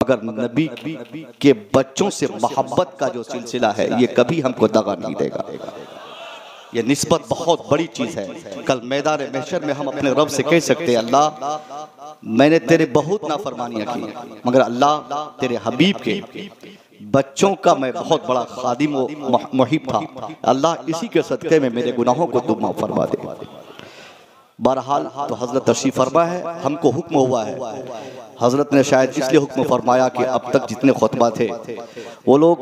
मगर नबी के बच्चों से मोहब्बत का जो सिलसिला है ये कभी हमको दगा नहीं देगा। ये निस्बत बहुत बड़ी चीज़ है। कल मैदान महशर में हम अपने रब से कह सकते हैं, अल्लाह मैंने तेरे बहुत नाफरमानियाँ की, मगर अल्लाह तेरे हबीब के बच्चों का मैं बहुत बड़ा खादिम व मुहिब था, अल्लाह इसी के सदक़े में मेरे गुनाहों को तू माफ़ फरमा दे। बहरहाल तो हज़रत तशरीफ़ फरमा है, हमको हुक्म हुआ है। हज़रत ने शायद इसलिए हुक्म फरमाया कि अब तक जितने खुतबा थे वो लोग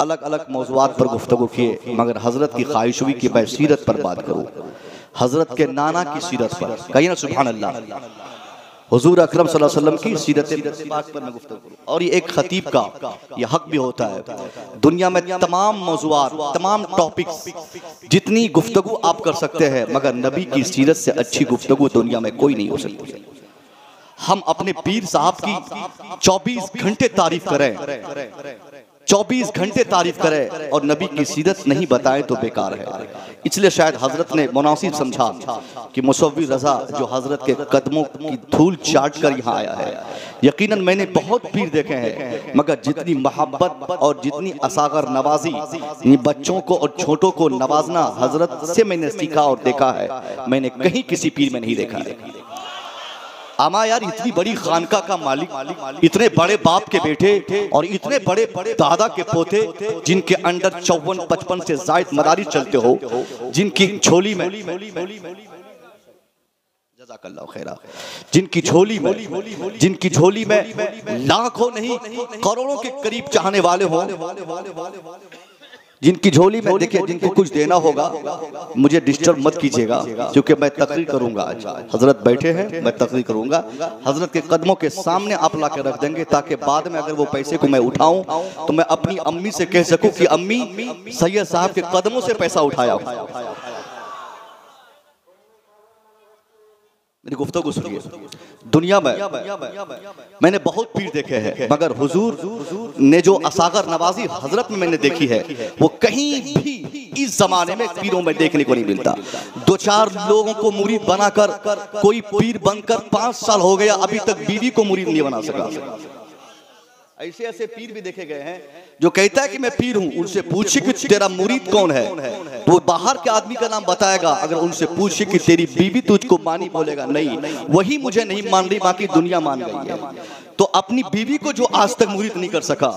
अलग अलग मौज़ूआत पर गुफ्तगू किए, मगर हज़रत की ख्वाहिश हुई कि मैं सीरत पर बात करूँ, हज़रत के नाना की सीरत पर। कहिए ना सुभान अल्लाह। हुजूर अकरम सल्लल्लाहु अलैहि वसल्लम की सीरत पाक पर मैं गुफ्तगू करूँ। और ये एक खतीब का यह हक भी होता है, दुनिया में तमाम मौज़ूआत, तमाम टॉपिक्स जितनी गुफ्तगू आप कर सकते हैं, मगर नबी की सीरत से अच्छी गुफ्तगू दुनिया में कोई नहीं हो सकती। हम अपने पीर साहब की 24 घंटे तारीफ करें, 24 घंटे तारीफ करें और नबी की सीरत नहीं बताएं तो बेकार है। इसलिए शायद हजरत ने मुनासिब समझा कि मुसव्वी रज़ा जो हजरत के कदमों की धूल चाट कर यहाँ आया है। यकीनन मैंने बहुत पीर देखे हैं, मगर जितनी मोहब्बत और जितनी असागर नवाजी बच्चों को और छोटों को नवाजना हजरत से मैंने सीखा और देखा है, मैंने कहीं किसी पीर में नहीं देखा है। आमा यार, इतनी बड़ी खानका का मालिक, इतने बड़े बाप के बेटे और इतने बड़े दादा के पोते, जिनके अंडर 54-55 से जायद मदारिस चलते हो, जिनकी झोली में जज़ाकल्लाहु खैरा, जिनकी झोली में लाखों नहीं करोड़ों के करीब चाहने वाले हो, जिनकी झोली में देखिए, जिनको कुछ देना होगा, मुझे डिस्टर्ब मत कीजिएगा क्योंकि मैं तकरीर करूंगा। आज हजरत बैठे हैं, मैं तकरीर करूंगा, हजरत के कदमों के सामने आप ला के रख देंगे ताकि बाद में अगर वो पैसे को मैं उठाऊं तो मैं अपनी अम्मी से कह सकूं कि अम्मी सैयद साहब के कदमों से पैसा उठाया। मेरी गुफ्तगू सुनिए। दुनिया में मैंने बहुत पीर देखे हैं, मगर हुजूर ने जो असागर नवाजी हजरत में मैंने देखी है वो कहीं भी इस जमाने में पीरों में देखने को नहीं मिलता। 2-4 लोगों को मुरीद बनाकर कोई पीर बनकर 5 साल हो गया, अभी तक बीवी को मुरीद नहीं बना सका। ऐसे ऐसे पीर भी देखे गए हैं जो कहता है कि मैं पीर हूं, उनसे पूछे कि तेरा मुरीद कौन है तो वो बाहर के आदमी का नाम बताएगा। अगर उनसे पूछे कि तेरी बीवी तुझको मानी, बोलेगा नहीं, वही मुझे नहीं मान रही, बाकी दुनिया मान गई है। तो अपनी बीवी को जो आज तक मुरीद नहीं कर सका,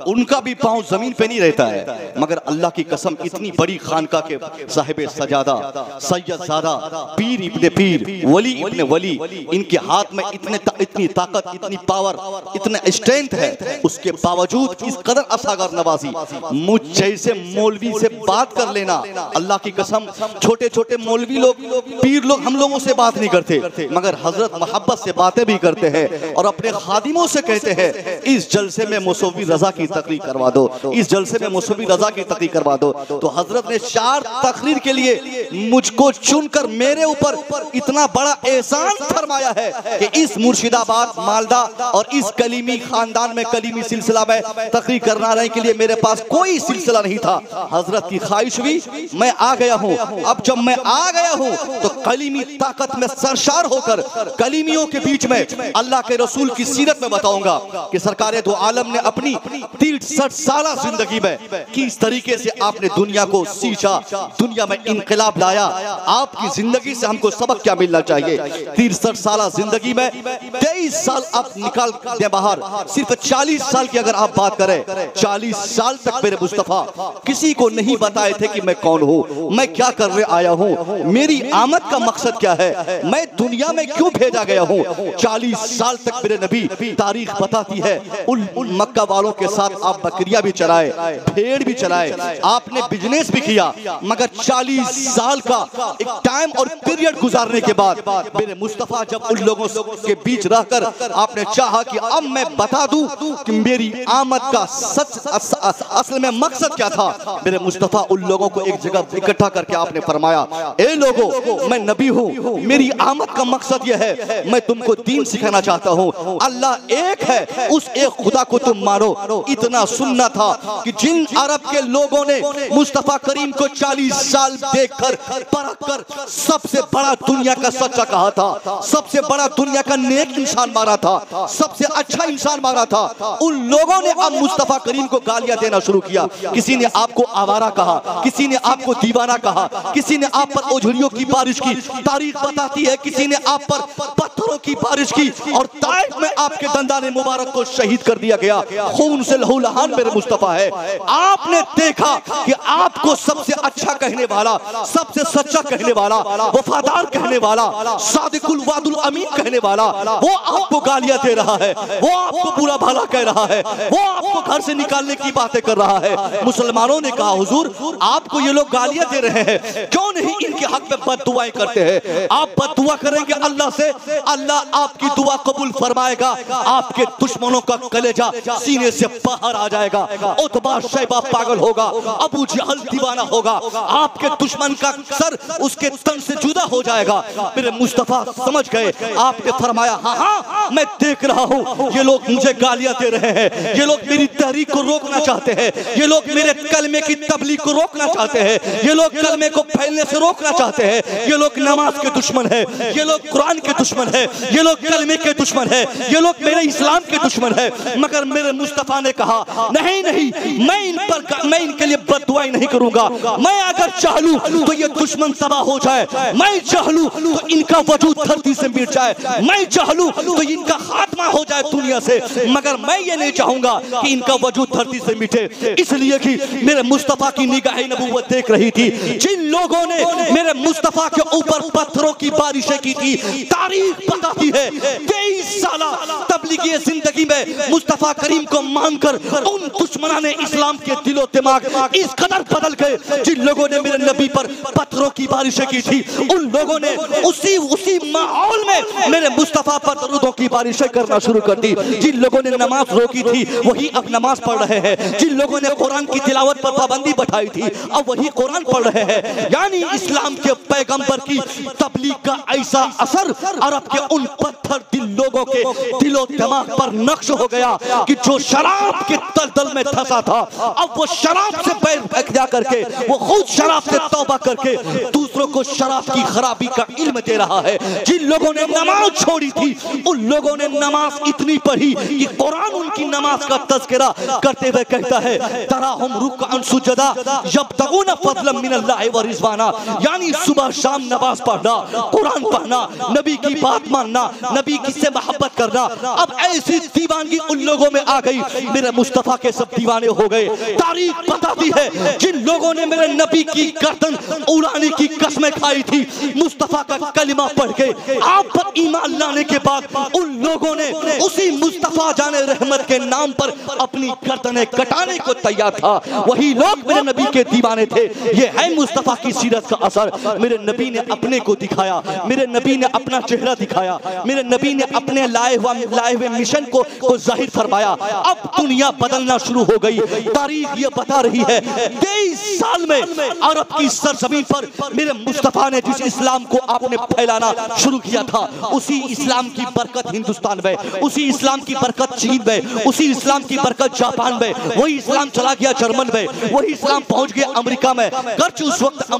उनका भी पांव जमीन पे नहीं रहता है। मगर अल्लाह की कसम, इतनी बड़ी खानका के साहिब सजादा, सैयदजादा, पीर इब्ने पीर, वली इब्ने वली, इनके हाथ में इतनी ताकत, इतनी पावर, इतना स्ट्रेंथ है, उसके बावजूद इस कदर असागर नवाजी। मुझ जैसे मौलवी से बात कर लेना, अल्लाह की कसम, छोटे छोटे मौलवी लोग, पीर लोग हम लोगों से बात नहीं करते, मगर हजरत मोहब्बत से बातें भी करते हैं और अपने खादिमों से कहते हैं इस जलसे में मुसव्वी रज़ा की तकरीर करवा दो, इस जलसे में मुसव्वी रज़ा की तकरीर करवा दो। तो हजरत ने 4 तकरीर के लिए मुझको चुनकर मेरे ऊपर इतना बड़ा एहसान फरमाया है कि इस मुर्शिदाबाद, मालदा और इस कलीमी खानदान में, कलीमी सिलसिला में तकरीर करने के लिए मेरे पास कोई सिलसिला नहीं था। हजरत की ख्वाहिश हुई, मैं आ गया हूँ। अब जब मैं आ गया हूँ तो कलीमी ताकत में सरशार होकर कलीमियों के बीच में अल्लाह के रसूल की सीरत में बताऊंगा कि सरकारे दो आलम ने अपनी 63 साल जिंदगी में किस तरीके से आपने दुनिया को सींचा, दुनिया में इनकलाब लाया। आपकी जिंदगी से हमको सबक क्या मिलना चाहिए? 63 साल जिंदगी में 23 साल आप निकाल दे बाहर, सिर्फ 40 साल की अगर आप बात करें, 40 साल तक मेरे मुस्तफा किसी को नहीं बताए थे कि मैं कौन हूँ, मैं क्या करने आया हूँ, मेरी आमद का मकसद क्या है, मैं दुनिया में क्यों भेजा गया हूँ। 40 साल तक मेरे नबी, तारीख बताती है, उन मक्का वालों के साथ आप बकरियां भी चलाए, भेड़ भी चलाए, आपने बिजनेस भी किया, मगर 40 साल का एक टाइम और पीरियड गुजारने के बाद मेरे मुस्तफा जब उन लोगों के बीच रहकर आपने चाहा कि अब मैं बता दूं कि मेरी आमद का सच असल में मकसद क्या था, मेरे मुस्तफा उन लोगों को एक जगह इकट्ठा करके आपने फरमाया, ए लोगों, मैं नबी हूँ, मेरी आमद का मकसद यह है, मैं तुमको दीन सिखाना चाहता हूँ। अल्लाह अल्लाह एक है, उस एक खुदा को तुम मानो। इतना सुनना था कि जिन अरब के लोगों ने मुस्तफा करीम को 40 साल देखकर परखकर सबसे बड़ा दुनिया का सच्चा कहा था, सबसे बड़ा दुनिया का नेक इंसान माना था, सबसे अच्छा इंसान माना था, उन लोगों ने अब मुस्तफा करीम को गालियां देना शुरू किया। किसी ने आपको आवारा कहा, किसी ने आपको दीवाना कहा, किसी ने आप पर ओझड़ियों की बारिश की। तारीख बताती है किसी ने आप पर पत्थरों की बारिश की और ताइफ में आपके दंदाने मुबारक को शहीद कर दिया गया। खून से लहू लहान मेरे मुस्तफा है। आपने देखा कि आपको सबसे अच्छा कहने वाला, सबसे सच्चा कहने वाला, वफादार कहने वाला, सादिकुल वादुल अमीन कहने वाला, वो आपको गालियां दे रहा है, वो आपको बुरा भला कह रहा है, वो आपको घर से निकालने की बातें कर रहा है। मुसलमानों ने कहा हुजूर आपको ये लोग गालियां दे रहे हैं, क्यों नहीं इनके हक में बद्दुआएं करते हैं? आप बद्दुआ करेंगे अल्लाह से, अल्लाह आपकी दुआ कबूल फरमाएगा, आपके दुश्मनों का कलेजा सीने से बाहर आ जाएगा। उतबा शैबा पागल होगा, अबू जहल दीवाना होगा, आपके दुश्मन का सर उसके तन से जुदा हो जाएगा। मेरे मुस्तफा समझ गए। आपने फरमाया हाँ हाँ मैं देख रहा हूँ, ये लोग मुझे गालियां दे रहे हैं, ये लोग मेरी तहरीक को रोकना चाहते हैं, ये लोग मेरे कलमे की तबलीग को रोकना चाहते हैं, ये लोग कलमे को फैलने से रोकना चाहते हैं, ये लोग नमाज के दुश्मन है, ये लोग कुरान के दुश्मन है, ये लोग कलमे के दुश्मन है, ये लोग मेरे इस्लाम के दुश्मन है। मगर मेरे मुस्तफा ने कहा नहीं नहीं, मैं इनके लिए बद्दुआएं नहीं करूंगा। मैं अगर चाह लूं तो ये दुश्मन तबाह हो जाए, मैं चाह लूं तो इनका वजूद धरती से मिट जाए, मैं चाह लूं तो इनका खात्मा हो जाए दुनिया से, मगर मैं ये नहीं चाहूंगा कि इनका वजूद धरती से मिटे। इसलिए कि मेरे मुस्तफा की निगाह नबूवत देख रही थी। जिन लोगों ने मेरे मुस्तफा के ऊपर पत्थरों की बारिशें की थी, तारीख बताती है 23 साल तबलीगी जिंदगी में मुस्तफा करीम को मानकर उन दुश्मनां ने इस्लाम के दिलो दिमाग इस कदर बदल गए। जिन लोगों ने मेरे नबी पर पत्थरों की बारिशें की थी, उन लोगों ने उसी माहौल में मेरे मुस्तफा पर दरूदों की बारिशें करना शुरू कर दी। जिन लोगों ने नमाज रोकी थी वही अब नमाज पढ़ रहे हैं, जिन लोगों ने कुरान की तिलावत पर पाबंदी बैठाई थी अब वही कुरान पढ़ रहे हैं। यानी इस्लाम के पैगंबर की तबलीग का ऐसा असर अरब के उन पत्थर दिल लोगों के दिलो दिमाग पर नक्श हो गया कि जो शराब के दलदल में धंसा था, अब वो शराब से पैर फेंक करके, वो खुद शराब से तौबा करके दूसरों को शराब की खराबी का इल्म दे रहा है। जिन लोगों ने नमाज छोड़ी थी उन लोगों ने नमाज इतनी पढ़ी कि कुरान उनकी नमाज का तज़किरा करते हुए कहता है तराहुम रुकअन सुजदा यब्तगून फज़लन मिनल्लाहि व रिज़वाना। यानी सुबह शाम नमाज पढ़ना, कुरान पढ़ना, नबी की बात मानना, नबी की से मोहब्बत करना। अब ऐसी दीवानगी उन लोगों में आ गई, मेरे मुस्तफा के सब दीवाने हो गए। तारीख बताती है जिन लोगों ने मेरे नबी की गर्दन उड़ाने की कसमें खाई थी, मुस्तफा का कलिमा पढ़ के आप पर ईमान लाने के बाद उन लोगों ने उसी मुस्तफा जाने रहमत के नाम पर अपनी गर्दनें कटाने को तैयार था। वही लोग मेरे नबी के दीवाने थे। ये है मुस्तफा की सीरत का असर। मेरे नबी ने अपने को दिखाया, मेरे नबी ने अपना चेहरा दिखाया, मेरे नबी ने अपने लाए हुए मिशन को जाहिर फरमाया। अब दुनिया बदलना शुरू हो गई। तारीख ये बता रही है 23 साल में अरब की सरजमीन पर मेरे मुस्तफा ने जिस इस्लाम को आपने फैलाना शुरू किया था, उसी इस्लाम की बरकत हिंदुस्तान में, उसी इस्लाम की बरकत चीन में, उसी इस्लाम की बरकत जापान में, वही इस्लाम चला गया जर्मन में, वही इस्लाम पहुंच गया अमेरिका में। गर्च उस वक्त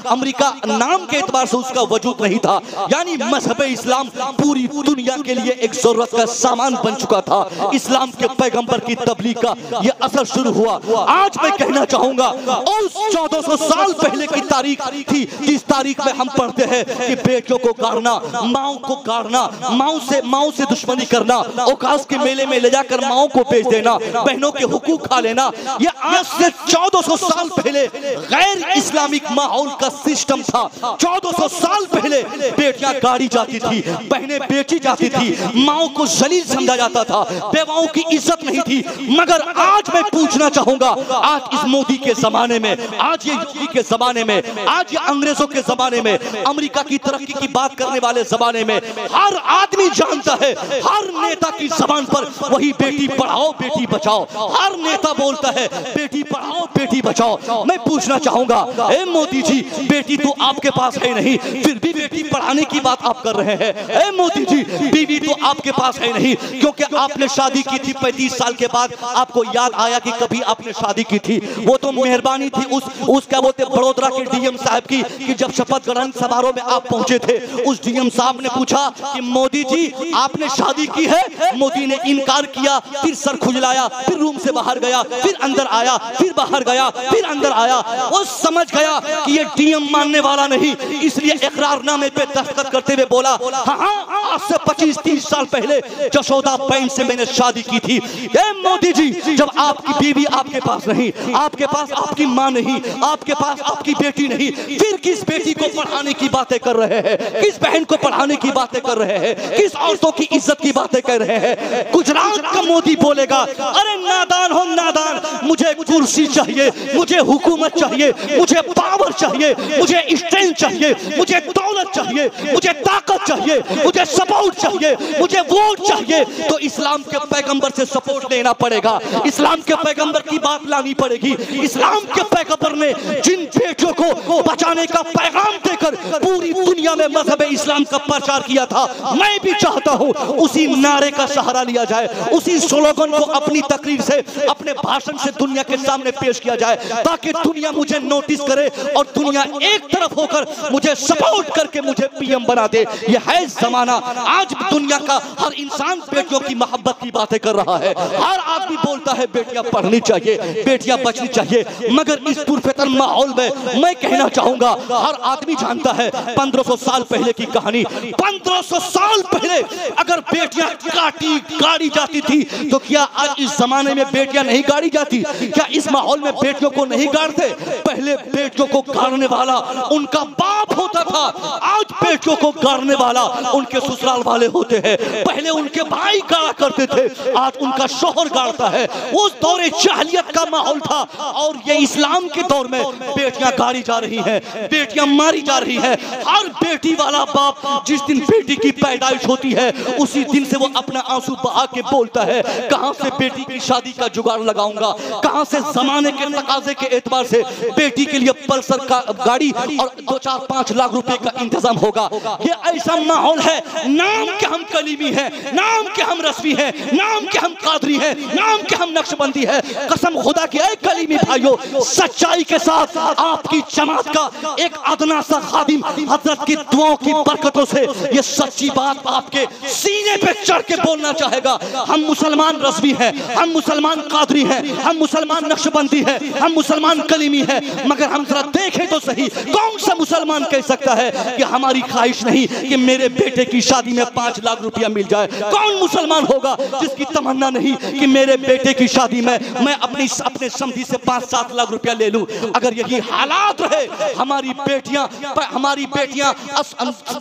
अमेरिका नाम के एतबार से उसका वजूद नहीं था। यानी मजहब इस्लाम पूरी दुनिया के लिए एक जरूरत का सामान बन चुका था। इस्लाम के पैगंबर की तबलीग का ये असर शुरू हुआ। आज मैं कहना चाहूंगा उस 1400 साल पहले की तारीख थी जिस तारीख में हम पढ़ते हैं कि बेटियों को गाड़ना, माओ को गाड़ना, माओ से दुश्मनी करना, औकास के मेले में ले जाकर माओ को बेच देना, बहनों के हुकूक खा लेना, ये आज से 1400 साल पहले गैर इस्लामिक माहौल का सिस्टम था। 1400 साल पहले बेटियां गाड़ी जाती थी, बहनें बेची जाती थी, माओ को जलील समझा जाता था, बेवाओं की इज्जत नहीं थी। मगर आज मैं पूछना चाहूंगा, आज इस मोदी के जमाने में, आज ये योगी के जमाने में, आज ये अंग्रेजों के जमाने में, अमेरिका की तरक्की की बात करने वाले जमाने में हर आदमी जानता है, हर नेता की जबान पर वही बेटी पढ़ाओ बेटी बचाओ, हर नेता बोलता है बेटी पढ़ाओ बेटी बचाओ। मैं पूछना चाहूंगा, ए मोदी जी, बेटी तो आपके पास है नहीं, फिर भी बेटी पढ़ाने की बात आप कर रहे हैं। ए मोदी जी, बीवी तो आपके पास है नहीं, क्योंकि आपने शादी की थी 35 साल के बाद, आपको याद आया कि कभी आपने शादी की थी। वो तो मेहरबानी थी उस क्या बोलते बड़ोदरा के डीएम साहब की, कि जब शपथ ग्रहण समारोह में आप पहुंचे थे, उस डीएम साहब ने पूछा कि मोदी जी आपने शादी की है? मोदी ने इनकार किया, फिर सर खुजलाया, फिर रूम से बाहर गया, फिर अंदर आया, फिर बाहर गया, फिर अंदर आया। वो समझ गया कि ये डीएम मानने वाला नहीं, इसलिए इकरारनामे पे दस्तखत करते हुए बोला, हाँ आज से 25-30 साल पहले जशोदा बहन से मैंने शादी की थी। ए मोदी जी, जब आपकी बीवी आपके पास नहीं, आपके पास आपकी माँ नहीं, आपके पास आपकी बेटी नहीं, फिर किस बेटी को पढ़ाने की बातें कर रहे हैं? किस बहन को पढ़ाने की बातें कर रहे हैं? किस औरतों की इज्जत की बातें कर रहे हैं? गुजरात का मोदी बोलेगा, अरे नादान हो नादान, मुझे कुर्सी चाहिए, मुझे हुकूमत चाहिए, मुझे पावर चाहिए, मुझे स्ट्रेंथ चाहिए, मुझे दौलत चाहिए, मुझे ताकत चाहिए, मुझे सपोर्ट चाहिए, मुझे वोट चाहिए। तो इस्लाम के पैगंबर से सपोर्ट लेना पड़ेगा, इस्लाम के पैगंबर की बात लानी पड़ेगी। इस्लाम के पैगंबर ने जिन बेटियों को बचाने का पैगाम देकर पूरी दुनिया में मजहब इस्लाम का प्रचार किया था, मैं भी चाहता हूं उसी नारे का सहारा लिया जाए, उसी स्लोगन को अपनी तकरीर से, अपने भाषण से दुनिया के सामने पेश किया जाए, ताकि दुनिया मुझे नोटिस करे और दुनिया एक तरफ होकर मुझे सपोर्ट करके मुझे पीएम बना दे। यह है जमाना। आज दुनिया का हर इंसान बेटियों की मोहब्बत की बातें कर रहा है, हर आदमी बोलता है बेटियां पढ़नी चाहिए, बेटियां बचनी चाहिए, मगर इस पुरफितर माहौल में मैं कहना चाहूंगा, हर आदमी जानता है 1500 साल पहले की कहानी। 1500 साल पहले अगर बेटियां काटी गाड़ी जाती थी, तो क्या आज इस जमाने में बेटियां नहीं गाड़ी जाती? क्या इस माहौल में बेटियों को नहीं गाड़ते? पहले बेटियों को गाड़ने वाला उनका बाप होता था, आज बेटियों को गाड़ने वाला उनके ससुराल वाले होते हैं। पहले उनके भाई गाड़ा करते थे, आज उनका शोहर गाड़ता है। उस दौरे जाहिलियत का माहौल था, और ये इस्लाम के दौर में बेटियां गाड़ी जा रही हैं, बेटियां मारी जा रही हैं। हर बेटी वाला बाप जिस दिन बेटी की पैदाइश होती है, उसी दिन से वो अपना आंसू बहा के बोलता है, कहां से बेटी की शादी का जुगाड़ लगाऊंगा, कहां से जमाने के तकाजे के एतबार से बेटी के लिए पल्सर का गाड़ी और 2-4-5 लाख रुपए का इंतजाम होगा। ये ऐसा माहौल है, नाम के हम कलीमी हैं, नाम के हम रस्मी हैं, नाम के हम कादरी हैं, नाम के हम नक्शबंदी हैं। कसम खुदा की, ऐ कलीमी भाइयों, सच्चाई के साथ आपकी जमात का एक अदना सा खादिम हजरत की दुआओं की बरकतों से ये सच्ची बात आपके सीने पे चढ़ के बोलना चाहेगा। हम मुसलमान रस्मी हैं, हम मुसलमान कादरी हैं, हम मुसलमान नक्शबंदी हैं, हम मुसलमान कलीमी हैं, मगर हम जरा देखें तो सही, कौन सा मुसलमान कह सकता है कि हमारी ख्वाहिश नहीं कि मेरे बेटे की शादी में 5 लाख रुपया मिल जाए? कौन मुसलमान होगा जिसकी तमन्ना नहीं कि मेरे बेटे की शादी में मैं अपने समधी से 5-7 लाख रुपया ले लूं? अगर यही हालात रहे, हमारी बेटियां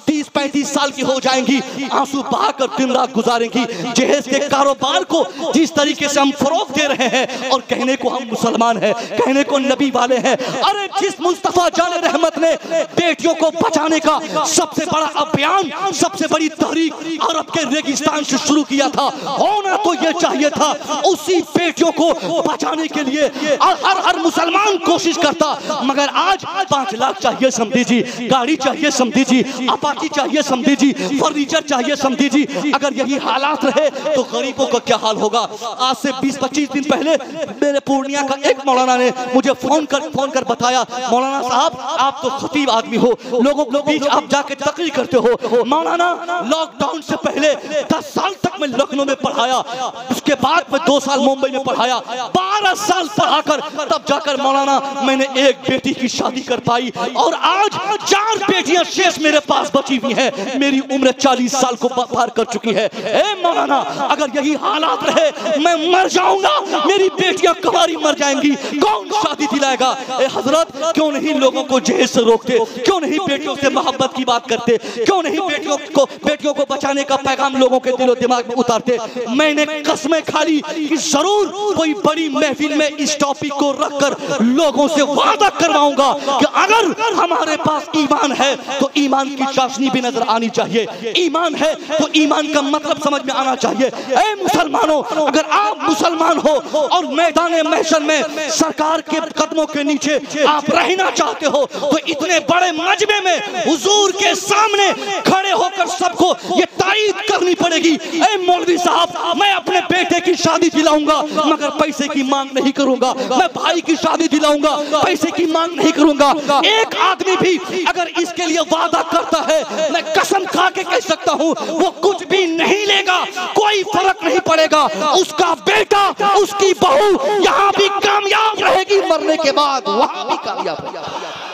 30-35 साल की हो जाएंगी, आंसू बहाकर दिन रात गुजारेंगी। जहेज के कारोबार को जिस तरीके से हम फरोग दे रहे हैं, और कहने को हम मुसलमान हैं, कहने को नबी वाले हैं। अरे जिस मुस्तफा जाने रहमत ने बेटियों को बचाने का सबसे बड़ा अभियान, सबसे बड़ी तहरीक अरब के रेगिस्तान से शुरू किया था, होना तो यह चाहिए था उसी बेटियों को बचाने के लिए हर मुसलमान कोशिश करता। मगर आज 5 लाख चाहिए समझी जी, गाड़ी चाहिए समझी जी, अपाची चाहिए समझी जी, फर्नीचर चाहिए समझी जी। अगर यही हालात रहे तो गरीबों का क्या हाल होगा? आज से 20-25 दिन पहले मेरे पूर्णिया का एक मौलाना ने मुझे फोन कर बताया, मौलाना साहब आप तो खतीब आदमी हो, लोगों के बीच आप जाके तकरीर करते हो। मौलाना लॉकडाउन से पहले 10 साल तक मैं लखनऊ में पढ़ाया, उसके बाद मैं 2 साल मुंबई में पढ़ाया, 12 साल पढ़ाकर तब जाकर मौलाना मैंने एक बेटी की शादी कर पाई, और आज 4 बेटियां शेष मेरे पास बची हुई हैं। मेरी उम्र 40 साल को पार कर चुकी है। ए मौलाना, अगर यही हालात रहे मैं मर जाऊंगा, मेरी बेटियां कुंवारी तुम्हारी मर जाएंगी, कौन शादी दिलाएगा? ए हजरत, क्यों नहीं लोगों को जहेज से रोकते? क्यों नहीं बेटियों से मोहब्बत की बात करते? क्यों नहीं बेटियों को बचाने का पैगाम लोगों के दिलो दिमाग में उतारते? मैंने कसमें खा ली कि जरूर कोई बड़ी महफिल में इस टॉपिक को रखकर लोगों से वादा करवाऊंगा कि अगर हमारे पास ईमान है तो ईमान की चाशनी भी नजर आनी चाहिए, ईमान है तो ईमान का मतलब समझ में आना चाहिए। ऐ मुसलमानों, अगर आप मुसलमान हो और मैदान महशर में सरकार के कदमों के नीचे आप रहना चाहते हो तो इतने बड़े मजमे में हुजूर के सामने खड़े होकर सबको ये तारीफ करनी पड़ेगी, ऐ मौलवी साहब, मैं अपने बेटे की शादी दिलाऊंगा मगर पैसे की मांग नहीं करूंगा, मैं भाई की शादी दिलाऊंगा पैसे की मांग नहीं करूंगा। एक आदमी भी अगर इसके लिए वादा करता है, मैं कसम खा के कह सकता हूं, वो कुछ भी नहीं लेगा, कोई फर्क नहीं पड़ेगा, उसका बेटा उसकी बहू यहां भी कामयाब रहेगी, मरने के बाद वहां भी कामयाब रहेगी।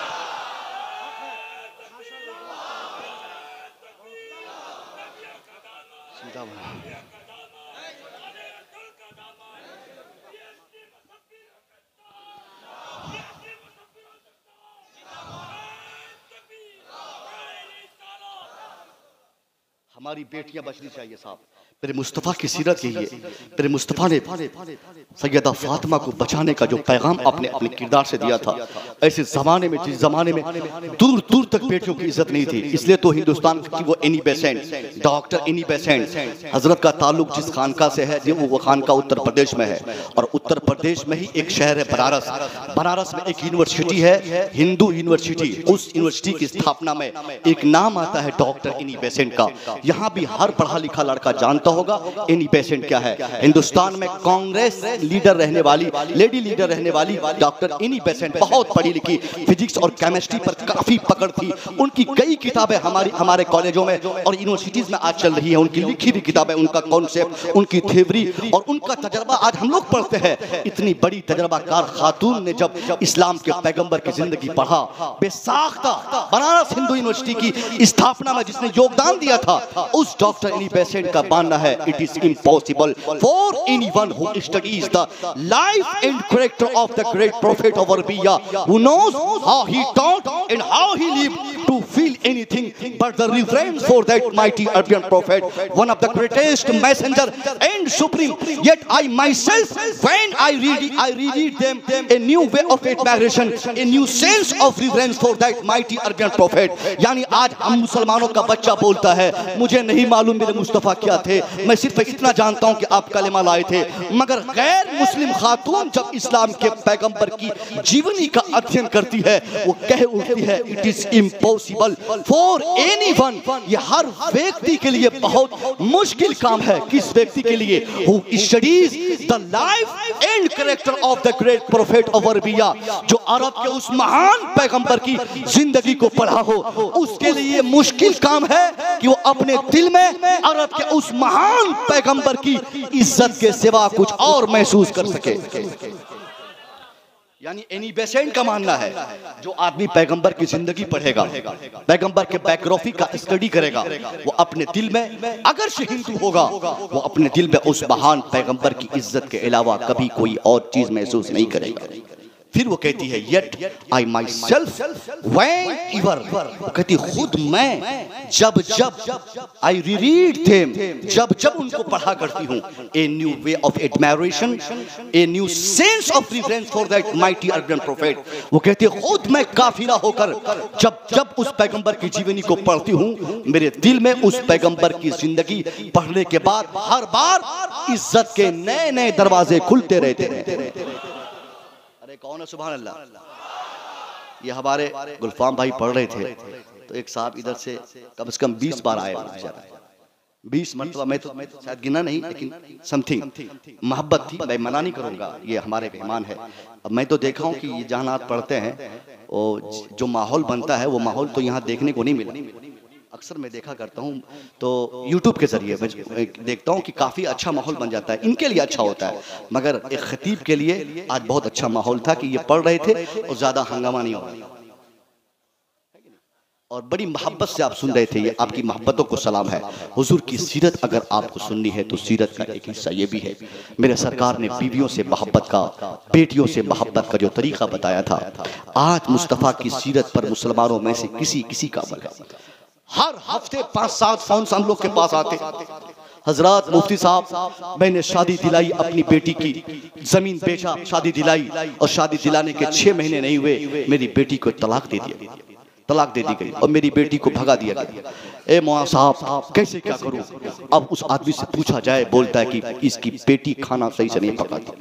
हमारी बेटियां बचनी चाहिए साहब। मेरे मुस्तफ़ा की सीरत यही है, मेरे मुस्तफ़ा ने सैयदा फातिमा को बचाने का जो पैगाम अपने अपने किरदार से दिया था, ऐसे ज़माने में, जिस ज़माने में दूर दूर तक बेटियों की इज्जत नहीं थी, इसलिए तो हिंदुस्तान की वो Annie Besant, doctor Annie Besant हजरत का ताल्लुक जिस खानका से है, वो खानका उत्तर प्रदेश में है, और उत्तर प्रदेश में ही एक शहर है बनारस। बनारस में एक यूनिवर्सिटी है, हिंदू यूनिवर्सिटी। उस यूनिवर्सिटी की स्थापना में एक नाम आता है डॉक्टर एनी बेसेंट का। यहाँ भी हर पढ़ा लिखा लड़का जानता होगा एनी बेसेंट क्या है। हिंदुस्तान में कांग्रेस लीडर रहने वाली, लेडी लीडर रहने वाली डॉक्टर एनी बेसेंट बहुत पढ़ी लिखी, फिजिक्स और केमिस्ट्री पर काफी पकड़ थी। उनकी कई किताबें हमारे कॉलेजों में और यूनिवर्सिटीज में आज चल रही है। उनकी लिखी हुई किताबें, उनका कॉन्सेप्ट, उनकी थ्योरी और उनका तजर्बा आज हम लोग पढ़ते हैं। इतनी बड़ी तजर्बाकार खातून ने जब इस्लाम के पैगंबर की जिंदगी पढ़ा, बेसाख्ता बनारस हिंदू यूनिवर्सिटी की स्थापना में जिसने योगदान दिया था, उस डॉक्टर एनी बेसेंट का मानना है, it is impossible for anyone who studies the life and character of the great prophet of Arabia, who knows how he taught and how he lived, to feel anything but the reverence for that mighty Arabian prophet, one of the greatest messenger and supreme. Yet I myself, when I read them, a new way of admiration, a new sense of reverence for that mighty Arabian prophet. यानी आज हम मुसलमानों का बच्चा बोलता है, मुझे नहीं मालूम मेरे मुस्तफ़ा क्या थे, मैं सिर्फ इतना जानता हूं कि आप कलेमा लाए थे। मगर गैर मुस्लिम खातून जब इस्लाम के पैगंबर की जीवनी का अध्ययन करती है, वो कह उठती है, it is impossible for anyone. ये हर व्यक्ति के लिए बहुत मुश्किल काम है। किस व्यक्ति के लिए? Who studies the life and character of the great prophet of Arabia, जो अरब के उस महान पैगंबर की जिंदगी को पढ़ा हो, उसके लिए मुश्किल काम है कि वो अपने दिल में अरब के उस महान पैगंबर की इज्जत के सिवा कुछ और महसूस कर सके। यानी एनी बेसेंट का मानना है, जो आदमी पैगंबर की जिंदगी पढ़ेगा, पैगंबर के बायोग्राफी का स्टडी करेगा, वो अपने दिल में, अगर से हिंदू होगा, वो अपने दिल में उस महान पैगंबर की इज्जत के अलावा कभी कोई और चीज महसूस नहीं करेगा। फिर वो कहती है, yet I my self whenever, कहती खुद मैं जब आई रीड देम, जब उनको पढ़ा करती हूँ, a new way of admiration, a new sense of reverence for that mighty Arabian prophet. वो कहती है खुद मैं काफिला होकर जब उस पैगंबर की जीवनी को पढ़ती हूँ, मेरे दिल में उस पैगंबर की जिंदगी पढ़ने के बाद हर बार इज्जत के नए नए दरवाजे खुलते रहते हैं। अरे कौन है? सुभान अल्लाह। ये हमारे गुलफाम भाई पढ़ रहे थे, तो एक साहब इधर से कम 20 बार आए, 20 मरतबा। मैं तो शायद गिना नहीं, लेकिन समथिंग मोहब्बत थी। मैं मना नहीं करूंगा, ये हमारे मेहमान है। अब मैं तो देखा हूँ कि ये जहाँ आप पढ़ते हैं, वो जो माहौल बनता है, वो माहौल तो यहाँ देखने को नहीं मिला। अक्सर मैं देखा करता हूँ, तो YouTube के जरिए मैं देखता हूँ कि काफ़ी अच्छा माहौल बन जाता है। इनके लिए अच्छा होता है, मगर एक खतीब के लिए आज बहुत अच्छा माहौल था कि ये पढ़ रहे थे और ज़्यादा हंगामा नहीं हो रहा। और बड़ी मोहब्बत से आप सुन रहे थे, ये आपकी मोहब्बतों को सलाम है। हुजूर की सीरत अगर आपको सुननी है तो सीरत का एक हिस्सा ये भी है, मेरे सरकार ने बीवियों से मोहब्बत का, बेटियों से मोहब्बत का जो तरीका बताया था, आज मुस्तफ़ा की सीरत पर मुसलमानों में से किसी किसी का अमल है। हर हफ्ते 5-7 फोन हम लोग के पास आते, हजरत मुफ्ती साहब मैंने शादी दिलाई, अपनी बेटी की जमीन बेचा, शादी दिलाई, और शादी दिलाने के 6 महीने नहीं हुए मेरी बेटी को तलाक दे दिया, तलाक दे दी गई और मेरी बेटी को भगा दिया गया। ए मौलाना साहब कैसे क्या करूं? अब उस आदमी से पूछा जाए, बोलता है कि इसकी बेटी खाना सही से नहीं पकाती,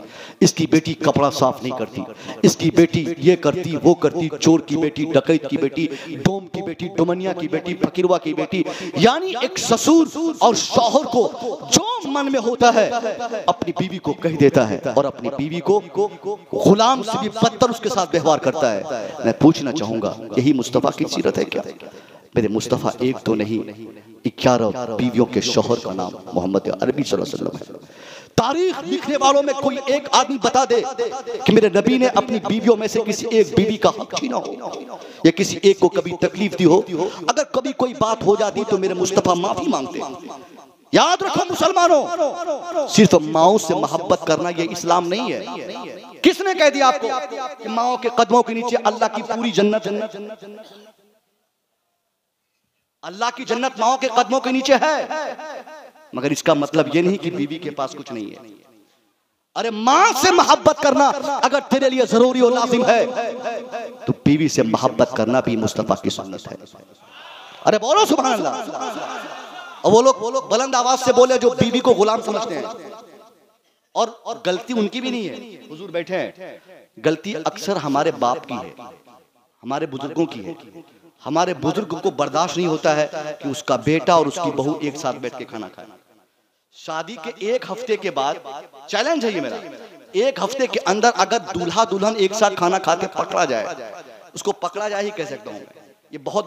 इसकी बेटी कपड़ा साफ नहीं करती, इसकी बेटी ये करती वो करती, चोर की बेटी, डकैत की बेटी, डोम की बेटी, डुमनिया की बेटी, फकीरवा की बेटी। यानी एक ससुर और शौहर को जो मन में होता है अपनी बीवी को कह देता है और अपनी बीवी को गुलाम से भी बदतर उसके साथ व्यवहार करता है। मैं पूछना चाहूंगा, यही मुस्तफा की सीरत है क्या? मेरे मुस्तफ़ा एक तो नहीं 11 बीवियों के शौहर का नाम मोहम्मद अरबी सल्लल्लाहु अलैहि वसल्लम है। तारीख लिखने वालों में कोई एक आदमी बता दे कि मेरे नबी ने अपनी बीवियों में से किसी एक बीवी का हक छीना हो या किसी एक को कभी तकलीफ दी हो। अगर कभी कोई बात हो जाती तो मेरे मुस्तफ़ा माफी मांगते। याद रखो मुसलमानों, सिर्फ माओ से मोहब्बत करना ये इस्लाम नहीं है। किसने कह दिया आपको कि माओ के कदमों के नीचे अल्लाह की पूरी जन्नत है? अल्लाह की जन्नत माओ के कदमों के नीचे है, मगर इसका मतलब ये नहीं कि बीवी के पास कुछ नहीं है। अरे माँ से मोहब्बत करना अगर तेरे लिए जरूरी और लाजिम है तो बीवी से मोहब्बत करना भी मुस्तफा की सुन्नत है। अरे बोलो सुभान अल्लाह। और वो लोग बुलंद आवाज से बोले जो बीवी को गुलाम समझते हैं, और गलती उनकी भी नहीं है, हुजूर बैठे हैं, गलती अक्सर हमारे बाप की है, हमारे बुजुर्गों की है। हमारे बुजुर्ग को बर्दाश्त नहीं होता है कि उसका बेटा और उसकी बहू एक साथ बैठ के खाना खाए। शादी के 1 हफ्ते के बाद, चैलेंज है ये मेरा, 1 हफ्ते के अंदर अगर दूल्हा दुल्हन एक साथ खाना खाते पकड़ा जाए, उसको पकड़ा जाए ही कह सकता हूँ, ये बहुत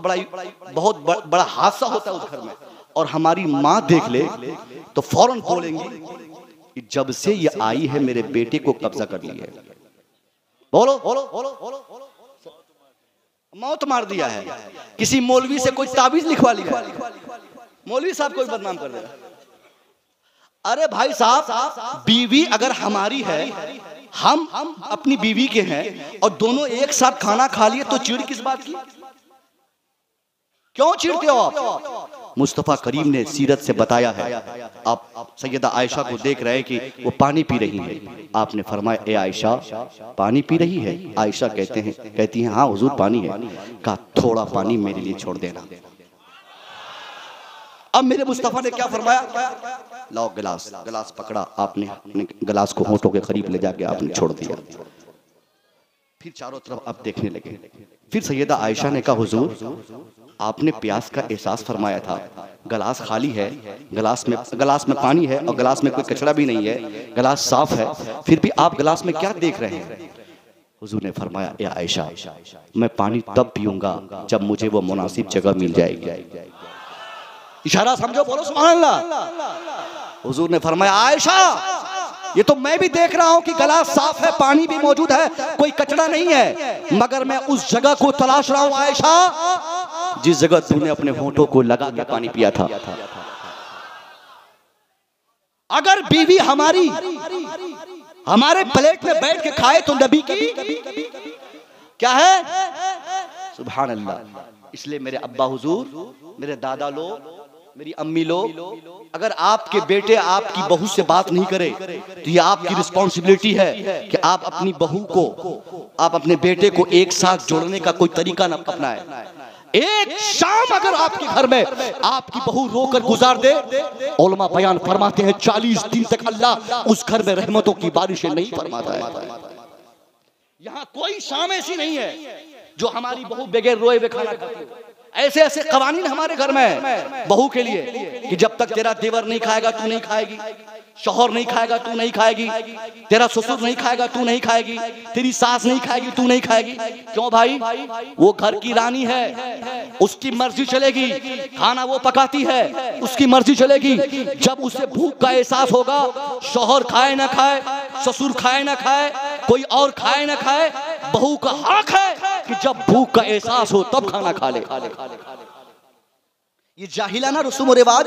बड़ा हादसा होता है उस घर में। और हमारी माँ देख ले तो फौरन बोलेंगी कि जब से ये आई है मेरे बेटे को कब्जा कर लिया है। बोलो बोलो बोलो बोलो, मौत मार दिया है। किसी मौलवी से कोई ताबीज लिखवा लिया, मौलवी साहब को बदनाम कर देगा। अरे भाई साहब, बीवी अगर हमारी है, हम अपनी बीवी के हैं और दोनों एक साथ खाना खा लिए तो चिढ़ किस बात की? क्यों चिढ़ते हो आप? मुस्तफा करीम ने सीरत से बताया है। आप सैयदा आयशा को देख रहे हैं कि वो पानी पी रही है, आपने फरमाया ए आयशा पानी पी रही है? आयशा कहती हैं हाँ हुजूर पानी है। कहा थोड़ा पानी मेरे लिए छोड़ देना। अब मेरे मुस्तफा ने क्या फरमाया? लाओ गिलास पकड़ा, आपने अपने गिलास को होंठों के करीब ले जाके आपने छोड़ दिया। फिर चारों तरफ आप देखने लगे। फिर सैयदा आयशा ने कहा हुजूर आपने प्यास का एहसास फरमाया था, गिलास खाली है, गिलास में पानी है और गिलास में कोई कचरा भी नहीं है, गिलास साफ है, फिर भी आप गिलास में क्या देख रहे हैं? हुजूर ने फरमाया ए आयशा मैं पानी तब पीऊंगा जब मुझे वो मुनासिब जगह मिल जाएगी। इशारा समझो, बोलो सुभान अल्लाह। हुजूर ने फरमाया आयशा ये तो मैं भी देख रहा हूं कि गिलास साफ है, पानी भी मौजूद है, कोई कचरा नहीं है, मगर मैं उस जगह को तलाश रहा हूं आयशा जिस जगह तूने अपने होंठों को लगा के पानी पिया था। अगर बीवी हमारी हमारे प्लेट में बैठ के खाए तो नबी की क्या है? सुभान अल्लाह। इसलिए मेरे अब्बा हुजूर, मेरे दादा लोग, मेरी अम्मी लोग, अगर आपके बेटे आपकी बहू से बात नहीं करे तो ये आपकी रिस्पॉन्सिबिलिटी है कि आप अपनी बहू को, आप अपने बेटे को एक साथ जोड़ने का कोई तरीका न अपनाए। एक शाम अगर आपके घर में आपकी बहू रोकर गुजार दे, उलमा बयान फरमाते हैं 40 दिन तक अल्लाह उस घर में रहमतों की बारिशें नहीं फरमाता है। यहाँ कोई शाम ऐसी नहीं है जो हमारी बहू बगैर रोए हुए खाना खाती हो। ऐसे ऐसे कवानीन हमारे घर में है बहू के लिए कि जब तक तेरा देवर नहीं खाएगा तू नहीं खाएगी, शौहर नहीं खाएगा तू नहीं खाएगी, तेरा ससुर नहीं खाएगा तू नहीं खाएगी, तेरी सास नहीं खाएगी तू नहीं खाएगी। क्यों भाई? वो घर की रानी है, उसकी मर्जी चलेगी, खाना वो पकाती है, उसकी मर्जी चलेगी। जब उसे भूख का एहसास होगा, शौहर खाए ना खाए, ससुर खाए ना खाए, कोई और खाए ना खाए, बहू का हक है कि जब भूख का एहसास हो तब खाना खा ले। ये जाहिलाना रसूम और रिवाज,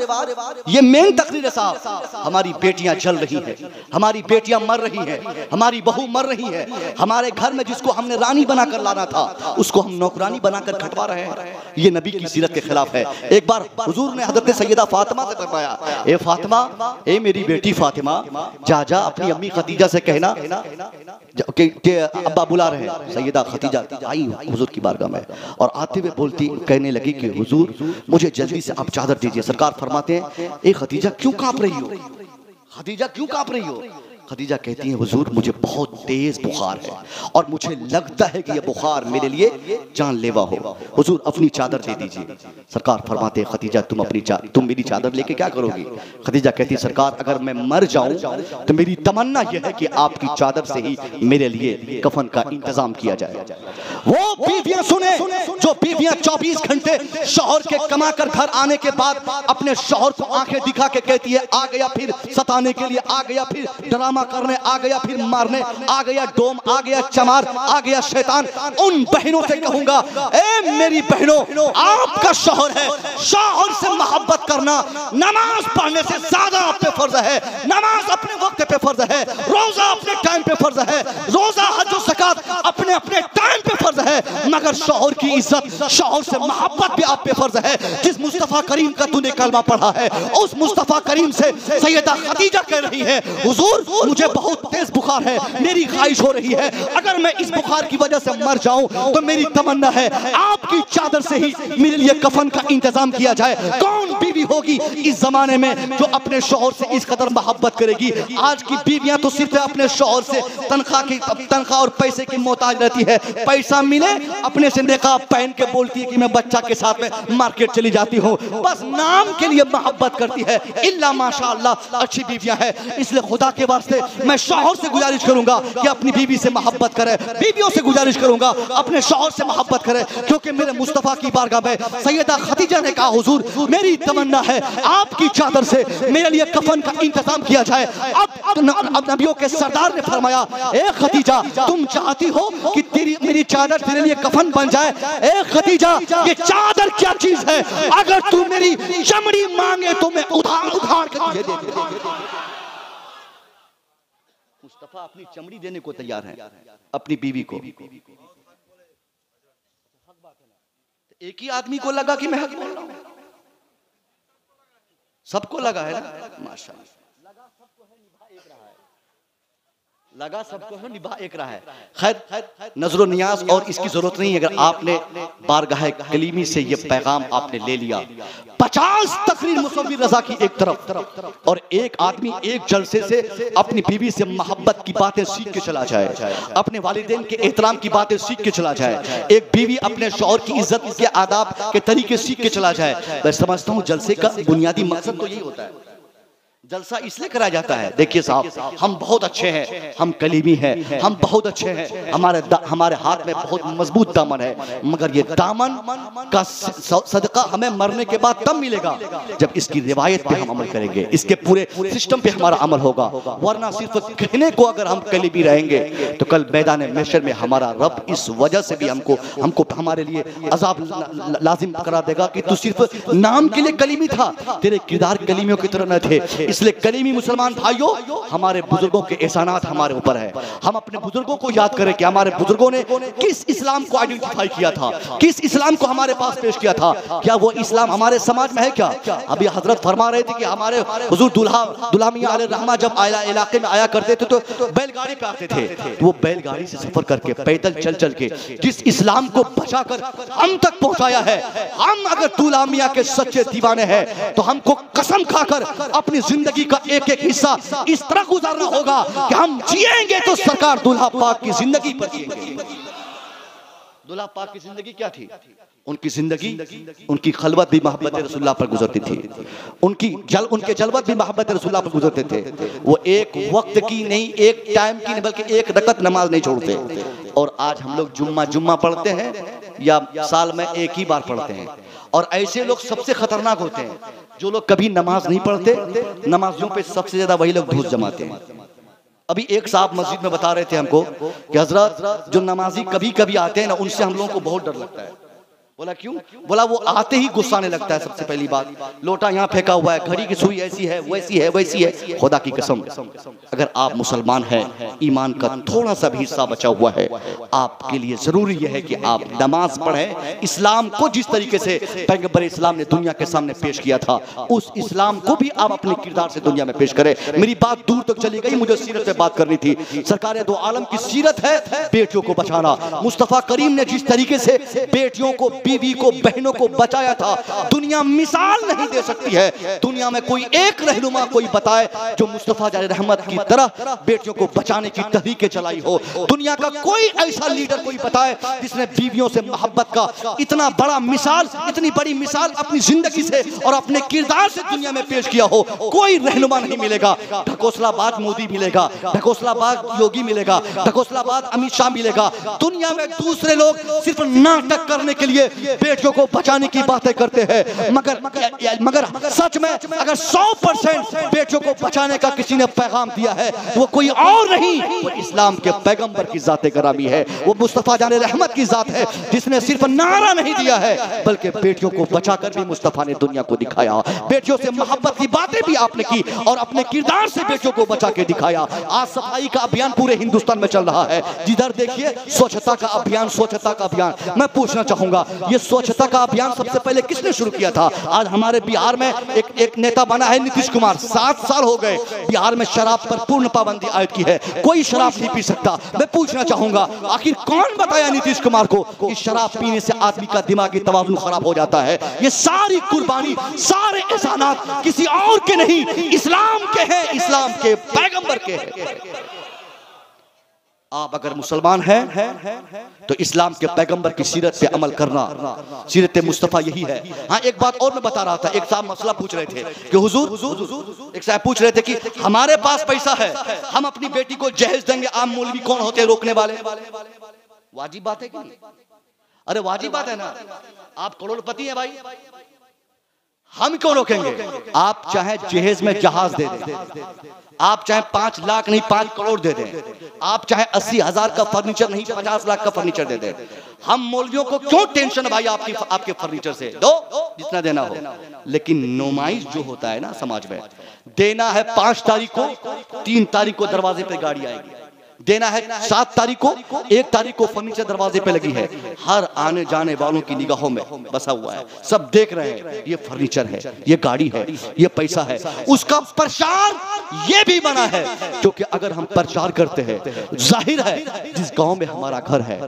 ये मेन तकरीर है साहब। हमारी बेटियां जल रही हैं, हमारी बेटियां मर रही हैं, हमारी बहू मर रही है। हमारे घर में जिसको हमने रानी बनाकर लाना था उसको हम नौकरानी बनाकर खटवा रहे हैं। ये नबी की सीरत के खिलाफ है। एक बार हुजूर ने हजरत सैयदा फातिमा से फरमाया, ए फातिमा, ए मेरी बेटी फातिमा, जा जा अपनी अम्मी खदीजा से कहना कि अब्बा बुला रहे हैं। सैयदा खदीजा आई हुजूर की बारगाह में और आते हुए बोलती, कहने लगी कि हुजूर मुझे जल्दी से आप चादर दीजिए। सरकार फरमाते हैं, ए खदीजा क्यों कांप रही हो? खदीजा क्यों कांप रही हो? खदीजा कहती हैं, हुजूर मुझे बहुत तेज बुखार है और मुझे लगता है कि यह बुखार मेरे लिए जानलेवा हो। हुजूर अपनी चादर दे दीजिए। सरकार फरमाते हैं, खदीजा तुम मेरी चादर लेके क्या करोगी? खदीजा कहती है, सरकार अगर मैं मर जाऊं तो मेरी तमन्ना यह है कि आपकी चादर से ही मेरे लिए कफन का इंतजाम किया जाए। वो बीवियां सुने जो बीवियां 24 घंटे शौहर के कमा कर घर आने के बाद अपने शौहर को आंखें दिखा के कहती है, आ गया फिर सताने के लिए, आ गया फिर ड्रामा करने, आ गया फिर मारने, आ गया डोम, आ गया चमार, आ गया शैतान। उन बहनों से कहूंगा, ए मेरी बहनों, आपका शौहर है, शौहर से मोहब्बत करना नमाज पढ़ने से ज्यादा आप पे फर्ज है। नमाज अपने वक्त पे फर्ज है, रोजा अपने टाइम पे फर्ज है, रोजा हज और ज़कात अपने अपने टाइम पे फर्ज है, मगर शौहर की इज्जत, शौहर से मोहब्बत भी आप पे फर्ज है। जिस मुस्तफा करीम का तूने कलमा पढ़ा है उस मुस्तफा करीम से सैयदा खदीजा कह रही है, हुजूर मुझे बहुत तेज बुखार है, मेरी ख्वाहिश हो रही है अगर मैं इस बुखार की वजह से मर जाऊं तो मेरी तमन्ना है आपकी चादर से ही मेरे लिए कफन का इंतजाम किया जाए। कौन बीवी होगी इस जमाने में जो अपने शौहर से इस कदर मोहब्बत करेगी? आज की बीवियां तो सिर्फ अपने शौहर से तनख्वाह और पैसे की मोहताज रहती है। पैसा मिले अपने से निकाब पहन के बोलती है कि मैं बच्चा के साथ में मार्केट चली जाती हूँ, बस नाम के लिए मोहब्बत करती है। इल्ला माशाअल्लाह अच्छी बीवियां हैं। इसलिए खुदा के वास्ते मैं शौहर से गुजारिश करूंगा कि अपनी बीवी से मोहब्बत करे, बीवियों से गुजारिश करूंगा अपने शौहर से मोहब्बत करे, क्योंकि मेरे मुस्तफा की बारगाह में सैयदा खदीजा ने कहा, हुजूर मेरी तमन्ना है आपकी चादर से मेरे लिए कफन का इंतजाम किया जाए। अब नबियों के सरदार ने फरमाया, ए खदीजा तुम चाहती हो कि मेरी चादर तेरे लिए कफन बन जाए? ए खदीजा ये चादर क्या चीज है, अगर तू मेरी चमड़ी मांगे तो मैं उधार के तुझे दे दूंगा। मुस्तफा अपनी चमड़ी देने को तैयार है अपनी बीवी को। एक ही आदमी को लगा कि मैं हक बोल रहा हूं, सबको लगा है ना, माशाअल्लाह लगा सबको है, निभा एक रहा है। खैर नजरो नियाज और इसकी जरूरत नहीं है। अगर आपने बारगाह कलीमी से ये पैगाम आपने ले लिया, 50 तकरीर मुसव्विर रजा की एक तरफ और एक आदमी एक जलसे से अपनी बीवी से मोहब्बत की बातें सीख के चला जाए, अपने वालिदैन के एहतराम की बातें सीख के चला जाए, एक बीवी अपने शौहर की इज्जत के आदाब के तरीके सीख के चला जाए। मैं समझता हूँ जलसे का बुनियादी मकसद तो यही होता है। जलसा इसलिए कराया जाता है, देखिए साहब हम बहुत अच्छे हैं, हम कलीमी हैं, हम बहुत अच्छे हैं, हमारे हाथ में बहुत मजबूत दामन है, मगर ये दामन का सदका हमें मरने के बाद तब मिलेगा जब इसकी रिवायत पे हम अमल करेंगे, इसके पूरे सिस्टम पे हमारा अमल होगा। वरना सिर्फ कहने को अगर हम कलीमी रहेंगे तो कल मैदान महशर में हमारा रब इस वजह से भी हमको हमारे लिए अजाब लाजिम करा देगा कि तू सिर्फ नाम के लिए कलीमी था, तेरे किरदार कलीमियों की तरह न थे। इसलिए कलीमी मुसलमान भाइयों, हमारे बुजुर्गों के एहसानात हमारे ऊपर है। हम अपने बुजुर्गों को याद करें कि हमारे बुजुर्गों ने किस इस्लाम को आइडेंटिफाई किया था, किस इस्लाम को हमारे पास पेश किया था। क्या वो इस्लाम हमारे समाज में है क्या? अभी हजरत फरमा रहे थे कि हमारे हुजूर दुल्हा मियां अलैहिर्रहमा जब इलाके में आया करते थे तो बैलगाड़ी पे आते थे, तो वो बैलगाड़ी से सफर करके पैदल चल के जिस इस्लाम को बचाकर हम तक पहुंचाया है, हम अगर दुल्हा मियां के सच्चे दीवाने हैं तो हमको कसम खाकर अपनी जिंदगी का एक एक हिस्सा इस तरह गुजारना होगा कि हम जिएंगे तो सरकार दुल्हा पाक की जिंदगी पर जिएंगे। दुल्हा पाक की जिंदगी क्या थी? उनकी जिंदगी, उनकी खलवत भी मोहब्बत रसूलुल्लाह पर गुजरती थी, उनके जलवत भी मोहब्बत रसूलुल्लाह पर गुजरते थे। वो एक वक्त की नहीं, एक टाइम की नहीं, बल्कि एक रकत नमाज नहीं छोड़ते। और आज हम लोग जुम्मा पढ़ते हैं या साल में एक ही बार पढ़ते हैं। और ऐसे लोग सबसे खतरनाक होते हैं जो लोग कभी नमाज नहीं पढ़ते, नमाजियों पे सबसे ज्यादा वही लोग धूस जमाते हैं। अभी एक साहब मस्जिद में बता रहे थे हमको कि हजरत जो नमाजी कभी कभी आते हैं ना, उनसे हम लोगों को बहुत डर लगता है। बोला क्यों? बोला वो आते ही गुस्सा आने लगता है। सबसे पहली बात, लोटा यहाँ फेंका हुआ है, घड़ी की सुई ऐसी है, वैसी है, वैसी है। खुदा की कसम, अगर आप मुसलमान हैं, ईमान का थोड़ा सा भी हिस्सा बचा हुआ है, आपके लिए जरूरी यह है कि आप नमाज पढ़ें। इस्लाम को जिस तरीके से पैगंबर इस्लाम ने दुनिया के सामने पेश किया था, उस इस्लाम को भी आप अपने किरदार से दुनिया में पेश करें। मेरी बात दूर तक चली गई, मुझे सीरत पे बात करनी थी। सरकार दो आलम की सीरत है बेटियों को बचाना। मुस्तफा करीम ने जिस तरीके से बेटियों को, बीवी को, बहनों को बचाया था, दुनिया मिसाल नहीं दे सकती है। दुनिया में कोई एक रहनुमा कोई बताए जो मुस्तफा जारे रहमत की तरह बेटियों को बचाने की तहरीकें चलाई हो। दुनिया का कोई ऐसा लीडर कोई बताए जिसने बीवियों से मोहब्बत का इतना बड़ा मिसाल, इतनी बड़ी मिसाल अपनी जिंदगी से और अपने किरदार से दुनिया में पेश किया हो। कोई रहनुमा नहीं मिलेगा। ढकोसलाबाद मोदी मिलेगा, ढकोसलाबाद योगी मिलेगा, ढकोसलाबाद अमित शाह मिलेगा। दुनिया में दूसरे लोग सिर्फ नाटक करने के लिए बेटियों को बचाने की बातें करते हैं, मगर सच में अगर 100% बेटियों को बचाने का किसी ने पैगाम दिया है, वो कोई और नहीं, वो इस्लाम के पैगंबर की जाते करामी है, वो मुस्तफा जाने रहमत की जात है, जिसने सिर्फ नारा नहीं दिया है बल्कि बेटियों को बचाकर भी मुस्तफा ने दुनिया को दिखाया। बेटियों से मोहब्बत की बातें भी आपने की और अपने किरदार से बेटियों को बचा के दिखाया। आज सफाई का अभियान पूरे हिंदुस्तान में चल रहा है। जिधर देखिए स्वच्छता का अभियान, स्वच्छता का अभियान। मैं पूछना चाहूंगा, ये स्वच्छता का अभियान सबसे पहले किसने शुरू किया था? आज हमारे बिहार में एक नेता बना है नीतीश कुमार। 7 साल हो गए बिहार में शराब पर पूर्ण पाबंदी आयद की है, कोई शराब नहीं पी सकता। मैं पूछना चाहूंगा, आखिर कौन बताया नीतीश कुमार को कि शराब पीने से आदमी का दिमागी तवाज़ुन खराब हो जाता है? ये सारी कुर्बानी, सारे एहसानात किसी और के नहीं, इस्लाम के हैं, इस्लाम के पैगंबर के हैं। आप अगर मुसलमान हैं तो इस्लाम के पैगंबर की सीरत पे अमल करना, सीरत मुस्तफा यही है। हाँ, एक बात और मैं बता रहा था। एक साहब मसला पूछ रहे थे कि हुजूर, एक साहब पूछ रहे थे कि हमारे पास पैसा है, हम अपनी बेटी को जहेज देंगे, आम मौलवी कौन होते हैं रोकने वाले? वाजिब बात है कि? अरे वाजिब बात है ना। आप करोड़पति हैं भाई, हम क्यों रोकेंगे? आप चाहे जहेज में जहाज दे दें, आप चाहे 5 लाख नहीं 5 करोड़ दे दें, आप चाहे 80,000 का फर्नीचर नहीं 50 लाख का फर्नीचर दे दें, हम मौलवियों को क्यों टेंशन भाई? आपके फर्नीचर से दो जितना देना हो। लेकिन नुमाइश जो होता है ना समाज में, देना है 5 तारीख को, 3 तारीख को दरवाजे पे गाड़ी आएगी, देना है 7 तारीख को, 1 तारीख को फर्नीचर दरवाजे पे लगी है। हर आने जाने वालों की निगाहों में बसा हुआ है, सब देख रहे हैं ये फर्नीचर है, ये गाड़ी है, ये पैसा है। उसका प्रचार ये भी बना है, क्योंकि अगर हम प्रचार करते हैं, जाहिर है जिस गांव में हमारा घर है,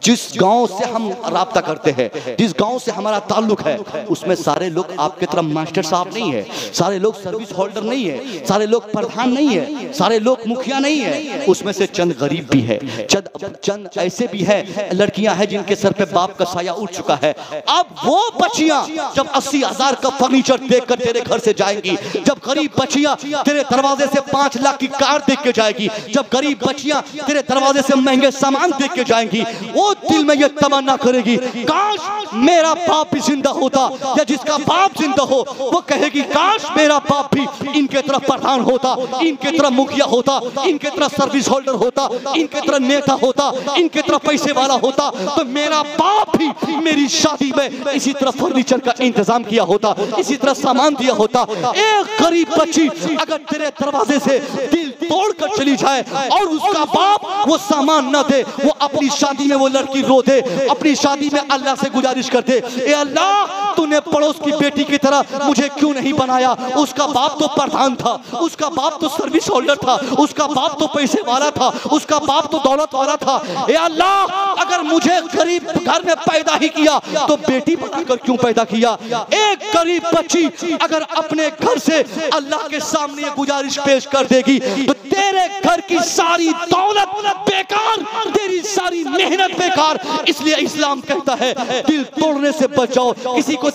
जिस गांव से हम राब्ता करते हैं, जिस गांव से हमारा ताल्लुक है, उसमें सारे लोग आपके तरफ मास्टर साहब नहीं है, सारे लोग सर्विस होल्डर नहीं है, सारे लोग प्रधान नहीं है, सारे लोग मुखिया नहीं है। उसमें से चंद गरीब भी है, चंद ऐसे भी है, लड़कियां हैं जिनके सर पे बाप का साया उठ चुका है। अब वो बच्चियां जब 80,000 का फर्नीचर देखकर तेरे घर से जाएंगी, जब गरीब बच्चियां तेरे दरवाजे से 5 लाख की कार देख के जाएगी, जब गरीब बच्चियां तेरे दरवाजे से महंगे सामान देख के जाएंगी, वो दिल में ये तमन्ना करेगी, काश मेरा बाप भी जिंदा होता, या जिसका बाप जिंदा हो वो कहेगी काश मेरा बाप भी इनके तरफ प्रधान होता, इनके तरफ मुखिया होता, इनके तरफ सर्विस होल्डर होता, इनके तरफ नेता होता, इनके तरफ पैसे वाला होता, तो मेरा बाप भी मेरी शादी में इसी तरह फर्नीचर का इंतजाम किया होता, इसी तरह सामान दिया होता। एक गरीब बच्ची अगर तेरे दरवाजे से दिल तोड़कर चली जाए और उसका बाप वो सामान न दे, वो अपनी शादी में वो लड़की रो दे, अपनी शादी में अल्लाह से गुजारिश कर दे, ए अल्लाह तूने पड़ोस की बेटी की तरह मुझे क्यों नहीं बनाया? उसका बाप तो प्रधान था, उसका बाप तो सर्विस होल्डर था, उसका बाप तो पैसे वाला था, उसका बाप तो दौलत वाला था। ए अल्लाह अगर मुझे गरीब घर में पैदा ही किया तो बेटी बनाकर क्यों पैदा किया? एक गरीब बच्ची अगर अपने घर से अल्लाह के सामने ये गुजारिश पेश कर देगी तो तेरे घर की सारी दौलत बेकार, तेरी सारी सारी मेहनत बेकार। इसलिए इस्लाम कहता है दिल तोड़ने से बचाओ।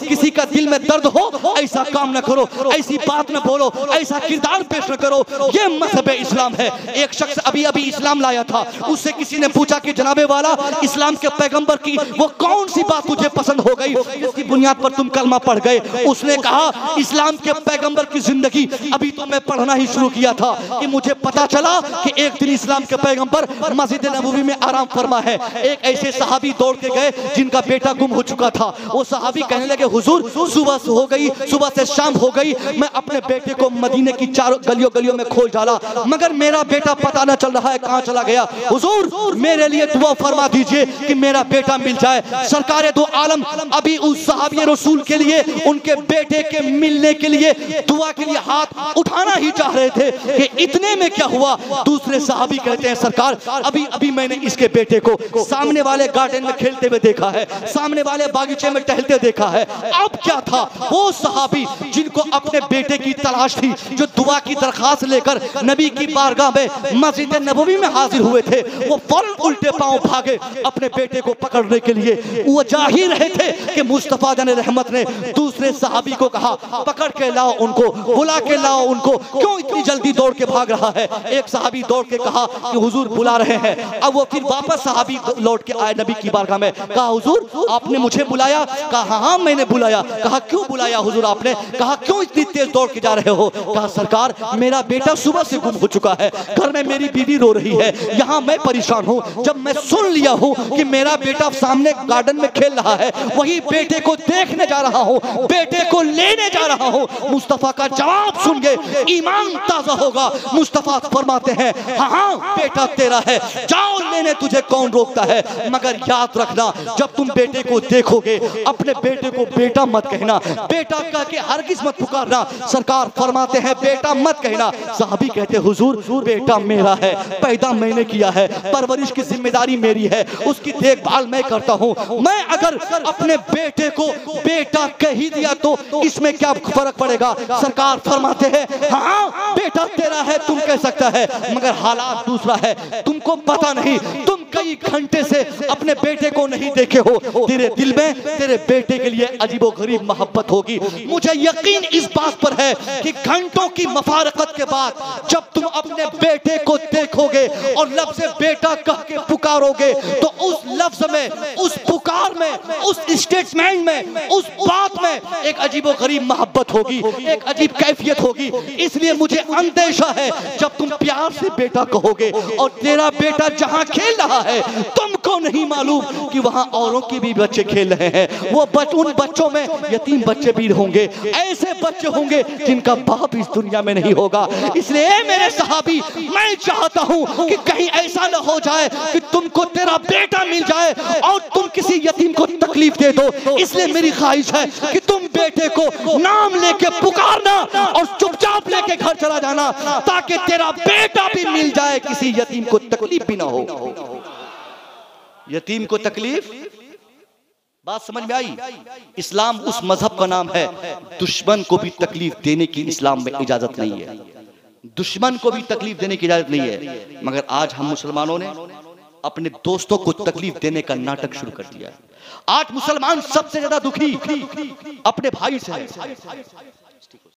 किसी का दिल में दर्द हो ऐसा काम न करो, ऐसी बात न बोलो, ऐसा किरदार पेश न करो। ये मजहब इस्लाम है। एक शख्स अभी इस्लाम लाया था, उससे किसी ने पूछा कि जनाबे वाला इस्लाम के पैगंबर की वो कौन सी बात तुझे पसंद हो गई जिसकी बुनियाद पर तुम कलमा पढ़ गए? उसने कहा इस्लाम के पैगंबर की जिंदगी। अभी तो मैं पढ़ना ही शुरू किया था कि मुझे पता चला कि एक दिन इस्लाम के पैगंबर मस्जिद नबवी में आराम फरमा है। एक ऐसे सहाबी दौड़ के गए जिनका बेटा गुम हो चुका था। वो सहाबी कहने लगे हुजूर सुबह से हो गई, सुबह से शाम हो गई, मैं अपने बेटे को मदीने की चारों गलियों में खोज डाला मगर मेरा बेटा पता न चल रहा है कहां चला गया। हुजूर मेरे लिए दुआ फरमा दीजिए कि मेरा बेटा मिल जाए। सरकारे दो आलम अभी उस सहाबी रसूल के लिए, उनके बेटे के मिलने के लिए दुआ के लिए हाथ उठाना ही चाह रहे थे कि इतने में क्या हुआ, दूसरे सहाबी कहते हैं सरकार अभी मैंने इसके बेटे को सामने वाले गार्डन में खेलते हुए देखा है, सामने वाले बागीचे में टहलते देखा है। अब क्या था, वो सहाबी जिनको अपने बेटे की तलाश थी, जो दुआ की दरखास्त लेकर नबी की बारगाह में मस्जिद नबवी में हाजिर हुए थे, वो फौरन उल्टे पांव भागे अपने बेटे को पकड़ने के लिए। वो जा ही रहे थे कि मुस्तफा जाने रहमत ने दूसरे सहाबी को कहा पकड़ के लाओ उनको, बुला के लाओ उनको, क्यों इतनी जल्दी दौड़ के भाग रहा है? एक सहाबी दौड़ के कहा कि हुजूर बुला रहे हैं। अब वो फिर वापस सहाबी लौट के आए नबी की बारगाह में, कहा हुजूर आपने मुझे बुलाया? कहा हाँ मैंने बुलाया। कहा क्यों बुलाया हुजूर आपने? कहा क्यों इतनी तेज दौड़ के जा रहे हो? कहा सरकार मेरा बेटा सुबह से गुम हो चुका है, घर में मेरी बीवी रो रही है, यहाँ मैं परेशान हूँ। जब मैं सुन लिया हूँ कि मेरा बेटा सामने गार्डन में खेल रहा है, वही बेटे को देखने जा रहा हूँ, बेटे को लेने जा रहा हूँ। मुस्तफा का जवाब सुन के ईमान ताजा होगा। मुस्तफा फरमाते हैं हाँ बेटा तेरा है, जाओ लेने, तुझे कौन रोकता है? मगर याद रखना जब तुम बेटे को देखोगे अपने बेटे को बेटा मत कहना, बेटा कह के हरगिज़ मत पुकारना। सरकार फरमाते हैं बेटा मत कहना। साहबी कहते हुजूर बेटा मेरा है, पैदा मैंने किया है, परवरिश की जिम्मेदारी मेरी है, उसकी देखभाल मैं करता हूँ। मैं अगर अपने बेटे को बेटा कह ही दिया तो इसमें क्या फर्क पड़ेगा? सरकार फरमाते हैं हाँ बेटा तेरा है, तुम कह सकता है, मगर हालात दूसरा है। तुमको पता नहीं, तुम कई घंटे से अपने बेटे को नहीं देखे हो, तेरे दिल में तेरे बेटे के लिए अजीबोगरीब मोहब्बत होगी। मुझे यकीन इस बात पर है कि घंटों की मफारकत के बाद जब तुम अपने बेटे को देखोगे और लफ्ज़ बेटा कह के पुकारोगे तो उस लफ्ज में, उस पुकार में, उस स्टेटमेंट में, उस बात में एक अजीबोगरीब मोहब्बत होगी, एक अजीब कैफियत होगी। इसलिए मुझे अंदेशा है जब तुम प्यार से बेटा कहोगे और तेरा बेटा जहां खेल रहा है तुमको नहीं मालूम कि वहां औरों के भी बच्चे खेल रहे हैं। वो उन बच्चों में यतीम बच्चे भी होंगे, ऐसे बच्चे होंगे जिनका बाप इस दुनिया में नहीं होगा। इसलिए मेरे सहाबी मैं चाहता हूं कि कहीं ऐसा न हो जाए कि तुमको तेरा बेटा मिल जाए और तुम किसी यतीम को तकलीफ दे दो। इसलिए मेरी ख्वाहिश है कि तुम बेटे को नाम लेके पुकारना और चुपचाप लेके घर चला जाना ताकि तेरा बेटा भी मिल जाए, किसी यतीम को तकलीफ भी ना हो। यतीम को तकलीफ, बात समझ में आई? इस्लाम उस मजहब का नाम है दुश्मन को भी तकलीफ देने की इस्लाम में इजाजत नहीं है। दुश्मन को भी तकलीफ देने की इजाजत नहीं है, मगर आज हम मुसलमानों ने अपने दोस्तों को तकलीफ देने का नाटक शुरू कर दिया है। आज मुसलमान सबसे ज्यादा दुखी अपने भाई से है।